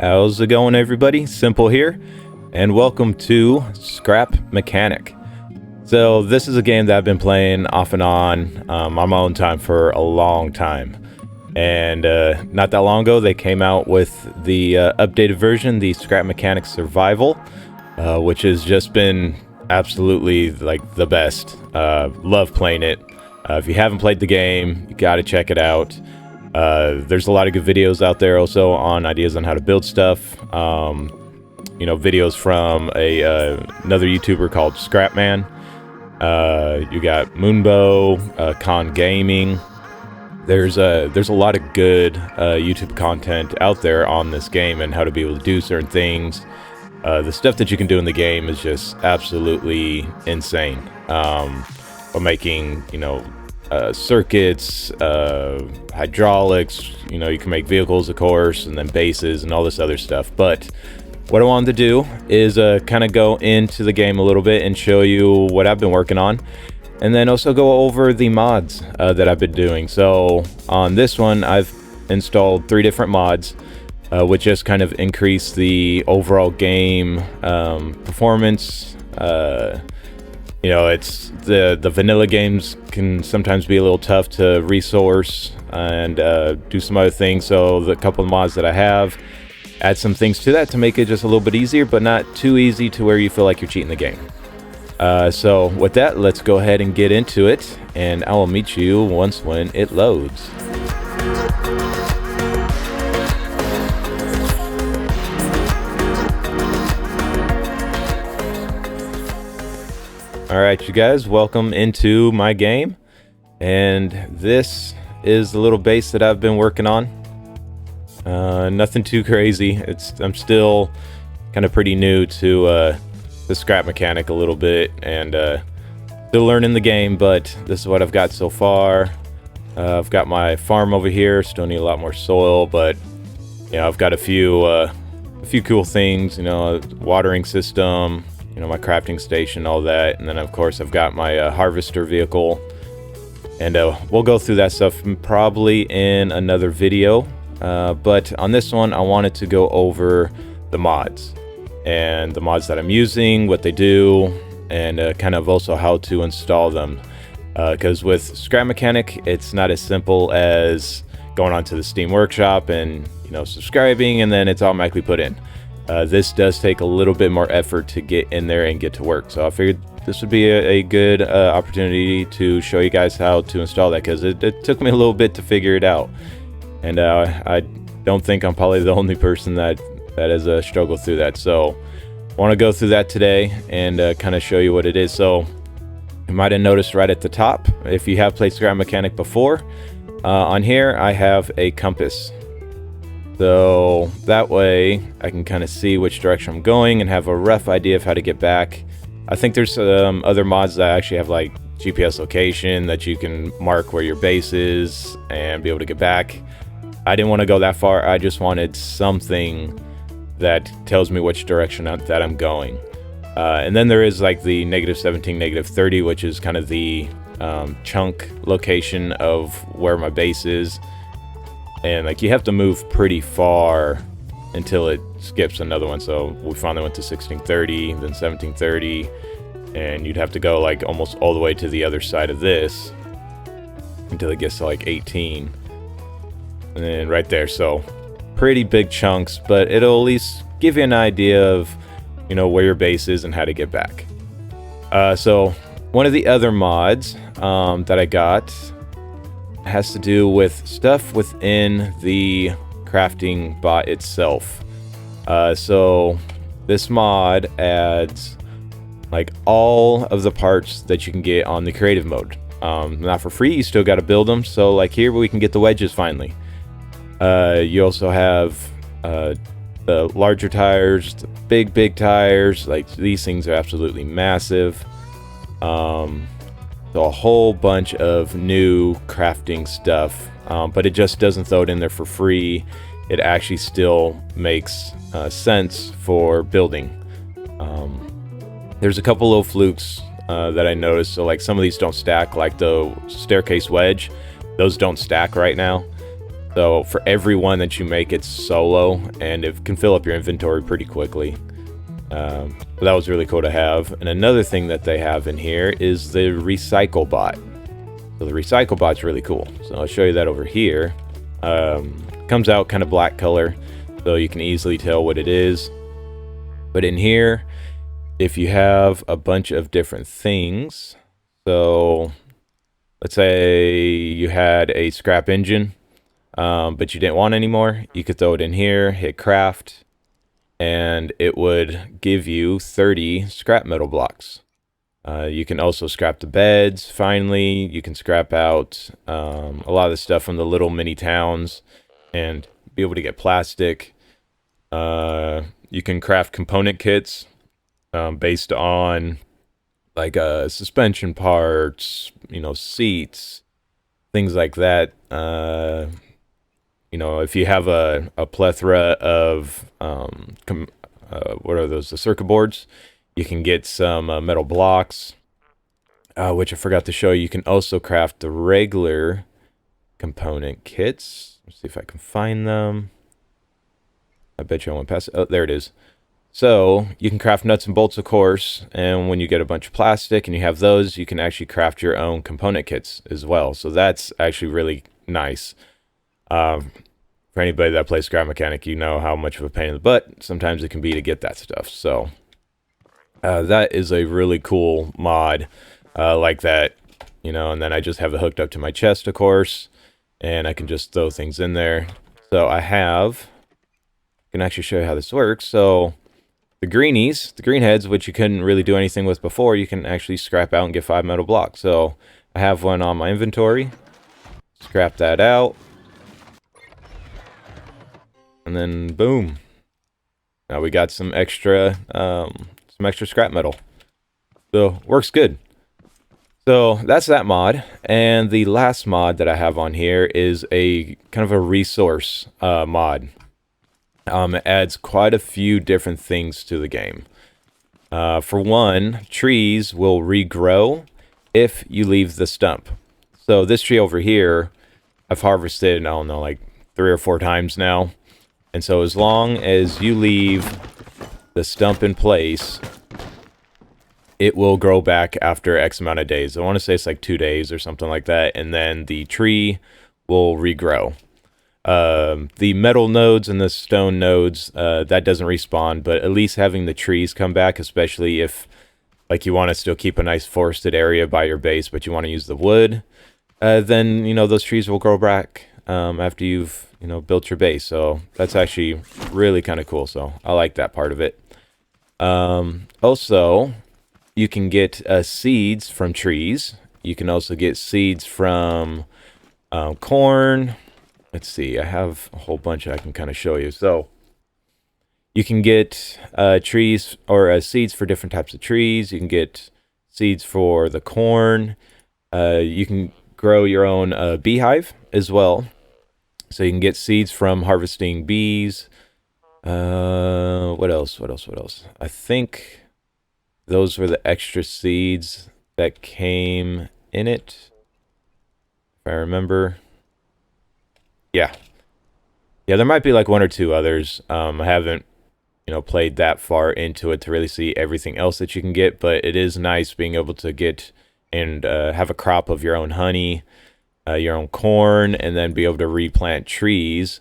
How's it going, everybody? Cinple here, and welcome to Scrap Mechanic. So this is a game that I've been playing off and on my own time for a long time. And not that long ago, they came out with the updated version, the Scrap Mechanic Survival, which has just been absolutely like the best. Love playing it. If you haven't played the game, you got to check it out. There's a lot of good videos out there also on ideas on how to build stuff. You know, videos from another YouTuber called Scrapman. You got Moonbow, Con Gaming. There's a lot of good YouTube content out there on this game and how to be able to do certain things. The stuff that you can do in the game is just absolutely insane. For making, you know, circuits, hydraulics, you know, you can make vehicles, of course, and then bases and all this other stuff. But what I wanted to do is kind of go into the game a little bit and show you what I've been working on, and then also go over the mods that I've been doing. So on this one, I've installed 3 different mods, which just kind of increase the overall game performance. You know, it's the vanilla games can sometimes be a little tough to resource and do some other things. So the couple of mods that I have add some things to that to make it just a little bit easier, but not too easy to where you feel like you're cheating the game. So with that, let's go ahead and get into it, and I will meet you once when it loads. Alright, you guys, welcome into my game, and this is the little base that I've been working on. Nothing too crazy. I'm still kind of pretty new to the Scrap Mechanic a little bit, and still learning the game, but this is what I've got so far. I've got my farm over here, still need a lot more soil, but you know, I've got a few cool things, you know, watering system, you know, my crafting station, all that. And then of course I've got my harvester vehicle, and we'll go through that stuff probably in another video, but on this one I wanted to go over the mods and the mods that I'm using, what they do, and kind of also how to install them, because with Scrap Mechanic it's not as simple as going onto the Steam Workshop and, you know, subscribing and then it's automatically put in. This does take a little bit more effort to get in there and get to work. So I figured this would be a good opportunity to show you guys how to install that, because it took me a little bit to figure it out. And I don't think I'm probably the only person that has struggled through that. So I want to go through that today and kind of show you what it is. So you might have noticed right at the top, if you have played Scrap Mechanic before, on here I have a compass. So that way I can kind of see which direction I'm going and have a rough idea of how to get back. I think there's other mods that actually have like GPS location that you can mark where your base is and be able to get back. I didn't want to go that far. I just wanted something that tells me which direction that I'm going. And then there is like the -17, -30, which is kind of the chunk location of where my base is. And like you have to move pretty far until it skips another one. So we finally went to 1630, then 1730, and you'd have to go like almost all the way to the other side of this until it gets to like 18. And then right there, so pretty big chunks, but it'll at least give you an idea of, you know, where your base is and how to get back. So one of the other mods that I got has to do with stuff within the crafting bot itself. So this mod adds like all of the parts that you can get on the creative mode. Not for free, you still got to build them. So like here we can get the wedges finally. You also have the larger tires, the big tires. Like these things are absolutely massive. So a whole bunch of new crafting stuff, but it just doesn't throw it in there for free. It actually still makes sense for building. There's a couple little flukes that I noticed. So like some of these don't stack, like the staircase wedge. Those don't stack right now. So for every one that you make, it's solo, and it can fill up your inventory pretty quickly. But that was really cool to have. And another thing that they have in here is the recycle bot. So the recycle bot's really cool. So I'll show you that over here. Comes out kind of black color, so you can easily tell what it is. But in here, if you have a bunch of different things, so let's say you had a scrap engine, but you didn't want anymore, you could throw it in here, hit craft, and it would give you 30 scrap metal blocks. You can also scrap the beds. Finally, you can scrap out a lot of the stuff from the little mini towns and be able to get plastic. You can craft component kits based on like suspension parts, seats, things like that. If you have a plethora of what are those? The circuit boards. You can get some metal blocks, which I forgot to show you. You can also craft the regular component kits. Let's see if I can find them. I bet you I went past it. Oh, there it is. So you can craft nuts and bolts, of course, and when you get a bunch of plastic and you have those, you can actually craft your own component kits as well. So that's actually really nice. For anybody that plays Scrap Mechanic, you know how much of a pain in the butt sometimes it can be to get that stuff. So that is a really cool mod like that, and then I just have it hooked up to my chest, of course, and I can just throw things in there. So I can actually show you how this works. So the greenies, the greenheads, which you couldn't really do anything with before, you can actually scrap out and get 5 metal blocks. So I have one on my inventory. Scrap that out. And then boom. Now we got some extra scrap metal. So works good. So that's that mod. And the last mod that I have on here is a kind of a resource mod. It adds quite a few different things to the game. For one, trees will regrow if you leave the stump. So this tree over here, I've harvested, I don't know, like 3 or 4 times now. And so as long as you leave the stump in place, it will grow back after X amount of days. I want to say it's like 2 days or something like that. And then the tree will regrow. The metal nodes and the stone nodes, that doesn't respawn, but at least having the trees come back, especially if like you want to still keep a nice forested area by your base, but you want to use the wood, then, those trees will grow back after you've, built your base. So that's actually really kind of cool. So I like that part of it. Also, you can get seeds from trees. You can also get seeds from corn. Let's see, I have a whole bunch I can kind of show you. So you can get trees or seeds for different types of trees. You can get seeds for the corn. You can grow your own beehive as well. So you can get seeds from harvesting bees. What else? I think those were the extra seeds that came in it, if I remember. Yeah, there might be like 1 or 2 others. I haven't, played that far into it to really see everything else that you can get, but it is nice being able to get and have a crop of your own honey, your own corn, and then be able to replant trees.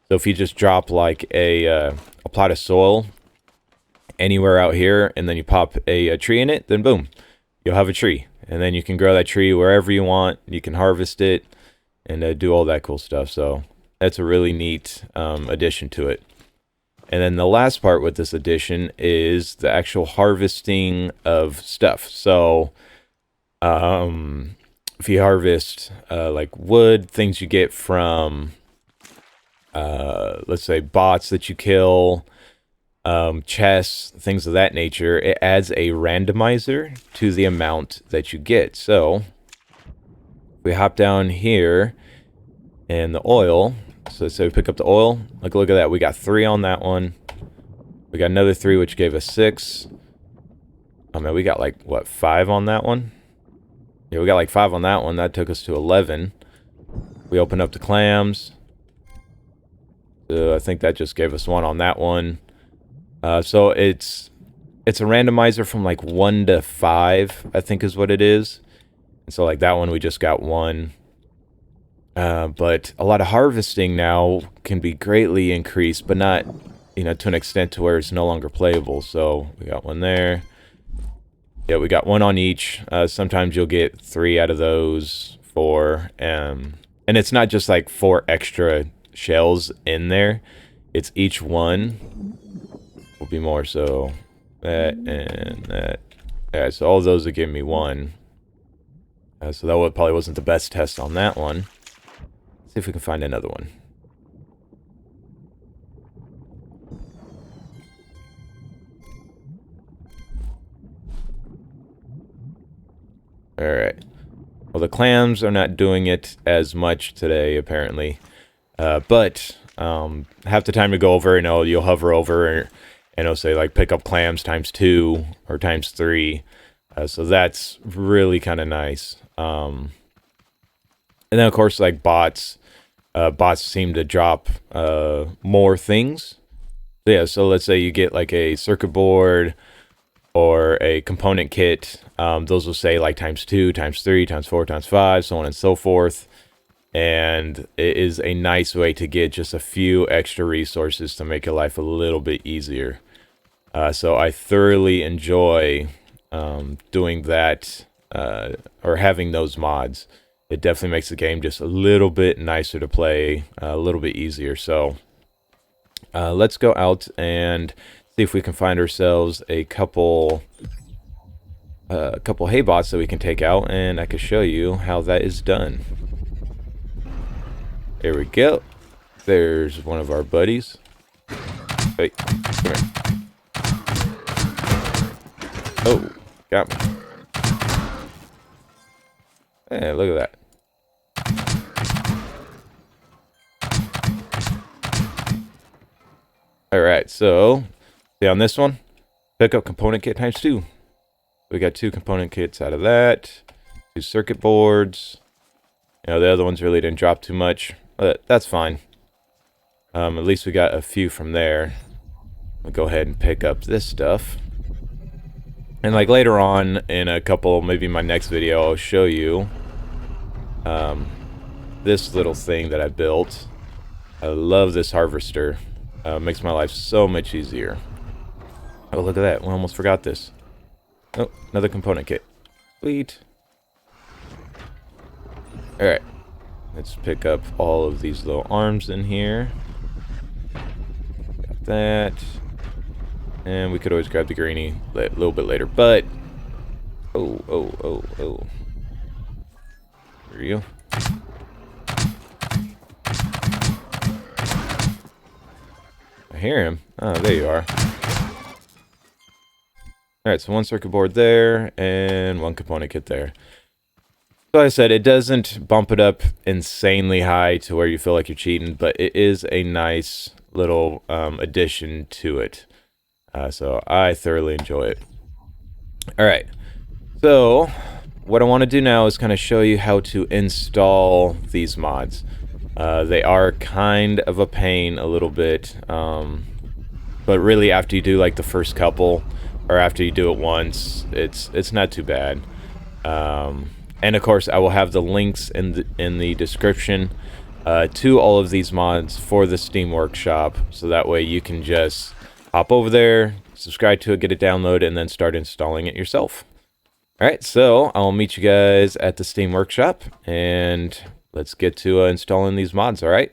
So if you just drop like a plot of soil anywhere out here, and then you pop a tree in it, then boom, you'll have a tree. And then you can grow that tree wherever you want. You can harvest it and do all that cool stuff. So that's a really neat addition to it. And then the last part with this addition is the actual harvesting of stuff. So if you harvest like wood, things you get from, let's say, bots that you kill, chests, things of that nature, it adds a randomizer to the amount that you get. So we hop down here and the oil. So let's say we pick up the oil. Look at that. We got 3 on that one. We got another 3, which gave us 6. Oh man, we got like, what, 5 on that one? Yeah, we got like 5 on that one. That took us to 11. We open up the clams. So I think that just gave us 1 on that one. So it's a randomizer from like 1 to 5, I think is what it is. And so like that one we just got 1. But a lot of harvesting now can be greatly increased, but not, you know, to an extent to where it's no longer playable. So we got 1 there. Yeah, we got 1 on each. Sometimes you'll get 3 out of those, 4. And it's not just like 4 extra shells in there. It's each one will be more. So that and that. Yeah, so all of those will give me 1. So that probably wasn't the best test on that one. Let's see if we can find another one. Alright. Well, the clams are not doing it as much today, apparently. But half the time to go over, you know, you'll hover over and it'll say, like, pick up clams ×2 or ×3. So that's really kind of nice. And then, of course, like, bots seem to drop more things. So, yeah, so let's say you get, like, a circuit board or a component kit. Those will say like ×2, ×3, ×4, ×5, so on and so forth. And it is a nice way to get just a few extra resources to make your life a little bit easier. So I thoroughly enjoy doing that or having those mods. It definitely makes the game just a little bit nicer to play, a little bit easier. So let's go out and see if we can find ourselves a couple hay bots that we can take out, and I can show you how that is done. There we go. There's one of our buddies. Hey, come here. Oh, got me. Hey, look at that. Alright, so see on this one, pick up component kit ×2. We got 2 component kits out of that, 2 circuit boards. You know, the other ones really didn't drop too much, but that's fine. At least we got a few from there. We'll go ahead and pick up this stuff. And like later on in a couple, maybe my next video, I'll show you this little thing that I built. I love this harvester. Makes my life so much easier. Oh, look at that. We almost forgot this. Oh, another component kit. Sweet. Alright. Let's pick up all of these little arms in here. Got that. And we could always grab the greenie a little bit later, but... Oh. Here you go. I hear him. Oh, there you are. Alright, so 1 circuit board there, and 1 component kit there. So like I said, it doesn't bump it up insanely high to where you feel like you're cheating, but it is a nice little addition to it. So I thoroughly enjoy it. Alright, so what I want to do now is kind of show you how to install these mods. They are kind of a pain a little bit, but really after you do like the first couple, or after you do it once, it's not too bad. And of course, I will have the links in the description to all of these mods for the Steam Workshop, so that way you can just hop over there, subscribe to it, get it downloaded, and then start installing it yourself. Alright, so I'll meet you guys at the Steam Workshop, and let's get to installing these mods, alright?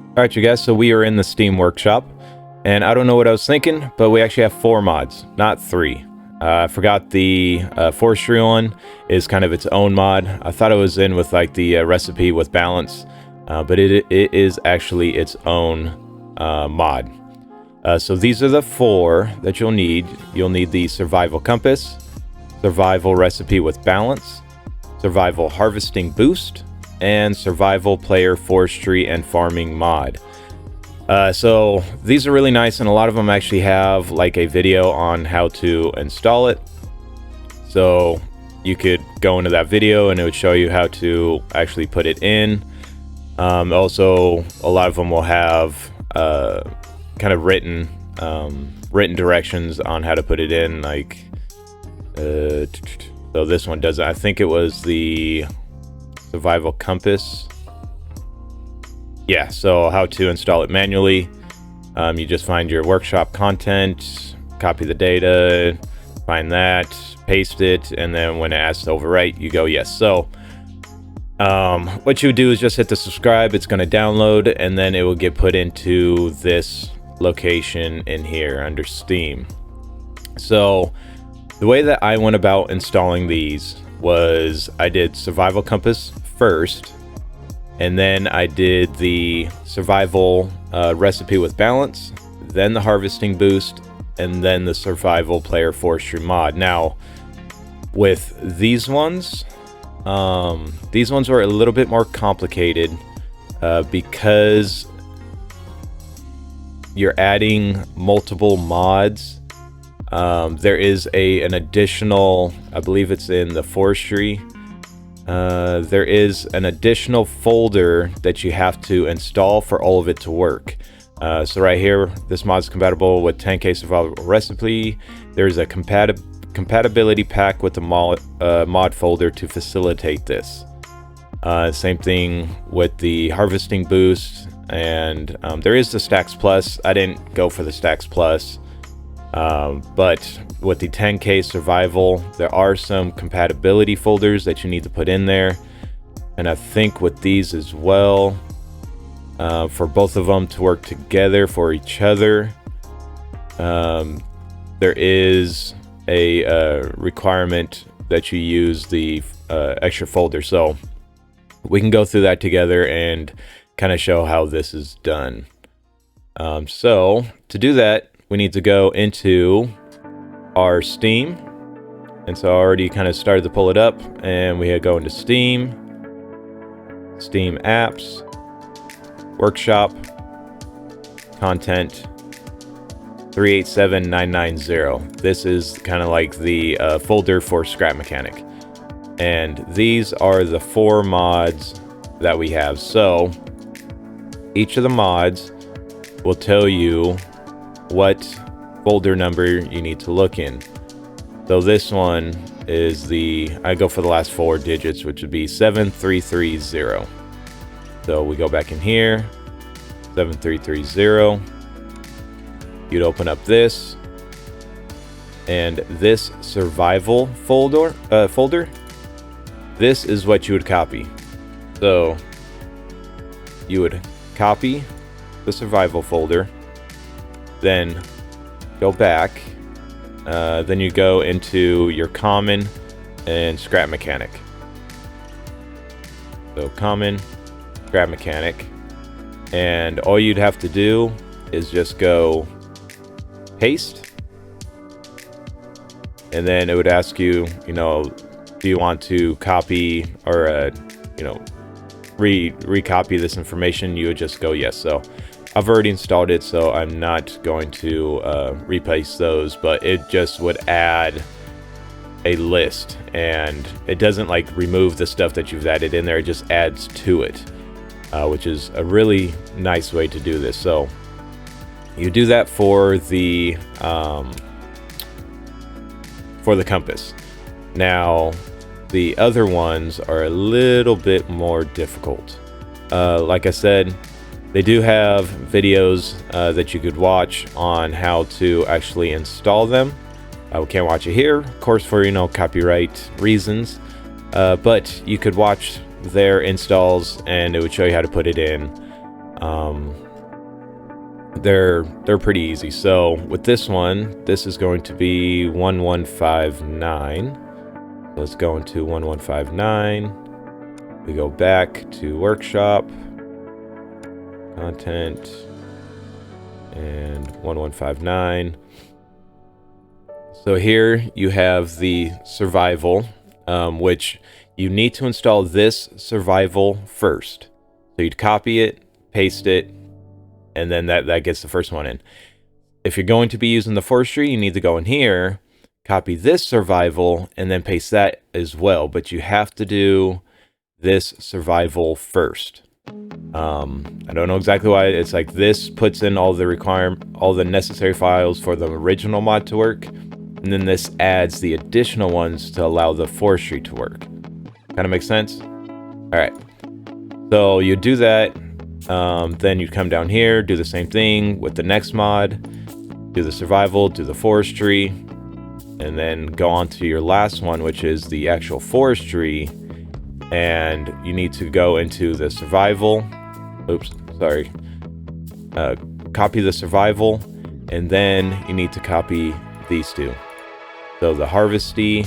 Alright, you guys, so we are in the Steam Workshop, and I don't know what I was thinking, but we actually have 4 mods, not 3. I forgot the Forestry one is kind of its own mod. I thought it was in with like the recipe with balance, but it is actually its own mod. So these are the 4 that you'll need. You'll need the Survival Compass, Survival Recipe with Balance, Survival Harvesting Boost, and Survival Player Forestry and Farming mod. So these are really nice, and a lot of them actually have like a video on how to install it. So you could go into that video and it would show you how to actually put it in. Also, a lot of them will have kind of written directions on how to put it in, like so this one does it. I think it was the survival compass. Yeah, so how to install it manually. You just find your workshop content, copy the data, find that, paste it, and then when it asks to overwrite, you go yes. So what you do is just hit the subscribe. It's going to download, and then it will get put into this location in here under Steam. So the way that I went about installing these was I did survival compass first, and then I did the survival recipe with balance, then the harvesting boost, and then the survival player forestry mod. Now with these ones were a little bit more complicated because you're adding multiple mods. There is an additional, I believe it's in the forestry, there is an additional folder that you have to install for all of it to work. So right here, this mod is compatible with 10K survival recipe. There's a compatibility pack with the mod folder to facilitate this. Same thing with the harvesting boost, and there is the Stacks Plus. I didn't go for the Stacks Plus, but with the 10K survival, there are some compatibility folders that you need to put in there, and I think with these as well, for both of them to work together for each other, there is a requirement that you use the extra folder. So we can go through that together and kind of show how this is done. So to do that, we need to go into our Steam. And so I already kind of started to pull it up, and we go into Steam, Steam apps, workshop, content, 387990. This is kind of like the folder for Scrap Mechanic. And these are the 4 mods that we have. So each of the mods will tell you what folder number you need to look in. So this one is I go for the last 4 digits, which would be 7330. So we go back in here, 7330. You'd open up this, and this survival folder, this is what you would copy. So you would copy the survival folder, then go back, then you go into your common and Scrap Mechanic. So common, Scrap Mechanic, and all you'd have to do is just go paste, and then it would ask you, do you want to copy or recopy this information? You would just go yes. So I've already installed it, so I'm not going to replace those, but it just would add a list, and it doesn't like remove the stuff that you've added in there. It just adds to it, which is a really nice way to do this. So you do that for the compass. Now the other ones are a little bit more difficult. Like I said, they do have videos that you could watch on how to actually install them. We can't watch it here, of course, for copyright reasons, but you could watch their installs and it would show you how to put it in. They're pretty easy. So with this one, this is going to be 1159. Let's go into 1159. We go back to workshop, content, and 1159. So here you have the survival, which you need to install this survival first. So you'd copy it, paste it, and then that gets the first one in. If you're going to be using the forestry, you need to go in here, copy this survival, and then paste that as well. But you have to do this survival first. I don't know exactly why. It's like this puts in all the necessary files for the original mod to work, and then this adds the additional ones to allow the forestry to work. Kind of makes sense? All right. So you do that, then you come down here, do the same thing with the next mod, do the survival, do the forestry, and then go on to your last one, which is the actual forestry, and you need to go into the survival. Oops, sorry. Copy the survival, and then you need to copy these two. So the harvesting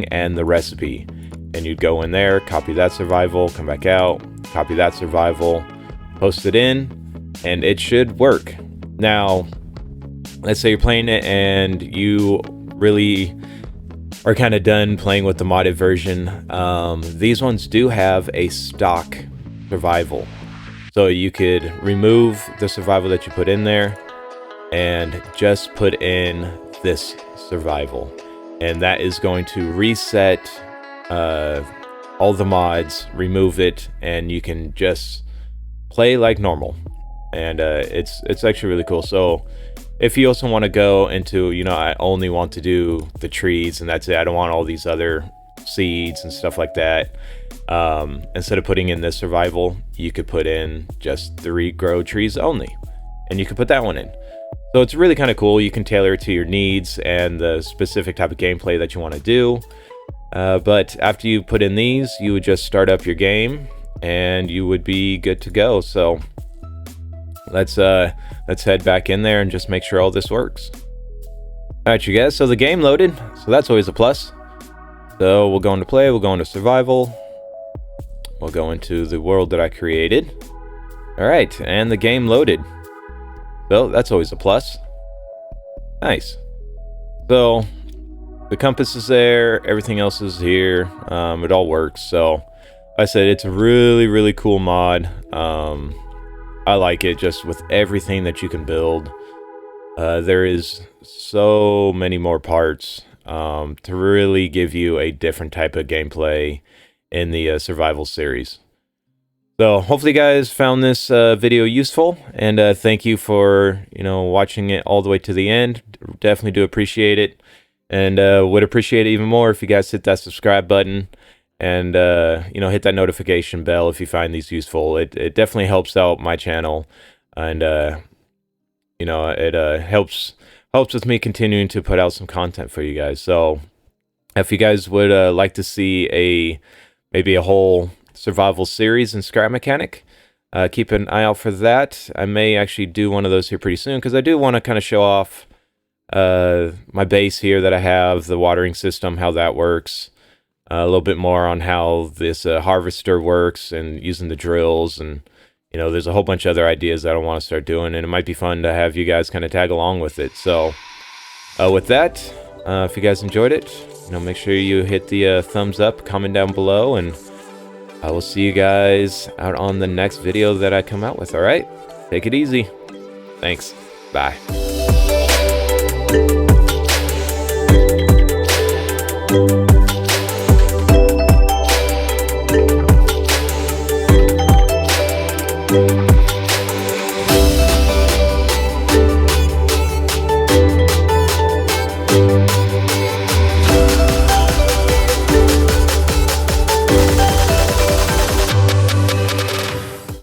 and the recipe. And you'd go in there, copy that survival, come back out, copy that survival, post it in, and it should work. Now, let's say you're playing it and you really are kind of done playing with the modded version. These ones do have a stock survival. So you could remove the survival that you put in there and just put in this survival. And that is going to reset all the mods, remove it, and you can just play like normal. And it's actually really cool. So if you also want to go into, you know, I only want to do the trees and that's it, I don't want all these other seeds and stuff like that, instead of putting in this survival, you could put in just the regrow trees only, and you could put that one in. So it's really kind of cool. You can tailor it to your needs and the specific type of gameplay that you want to do. But after you put in these, you would just start up your game and you would be good to go. So let's head back in there and just make sure all this works. All right, you guys, so the game loaded, so that's always a plus. So we'll go into play, we'll go into survival, we'll go into the world that I created. All right, and the game loaded. So that's always a plus. Nice. So the compass is there, everything else is here, it all works. So like I said, it's a really, really cool mod. I like it just with everything that you can build. There is so many more parts to really give you a different type of gameplay in the survival series. So hopefully you guys found this video useful, and thank you for, you know, watching it all the way to the end. Definitely do appreciate it, and would appreciate it even more if you guys hit that subscribe button and you know, hit that notification bell if you find these useful. It definitely helps out my channel, and you know, it helps with me continuing to put out some content for you guys. So if you guys would like to see maybe a whole survival series in Scrap Mechanic, keep an eye out for that. I may actually do one of those here pretty soon, because I do want to kind of show off my base here that I have, the watering system, how that works, a little bit more on how this harvester works and using the drills, and you know, there's a whole bunch of other ideas that I want to start doing, and it might be fun to have you guys kind of tag along with it. So with that, if you guys enjoyed it, you know, make sure you hit the thumbs up, comment down below, and I will see you guys out on the next video that I come out with. All right, take it easy. Thanks. Bye. Thank you.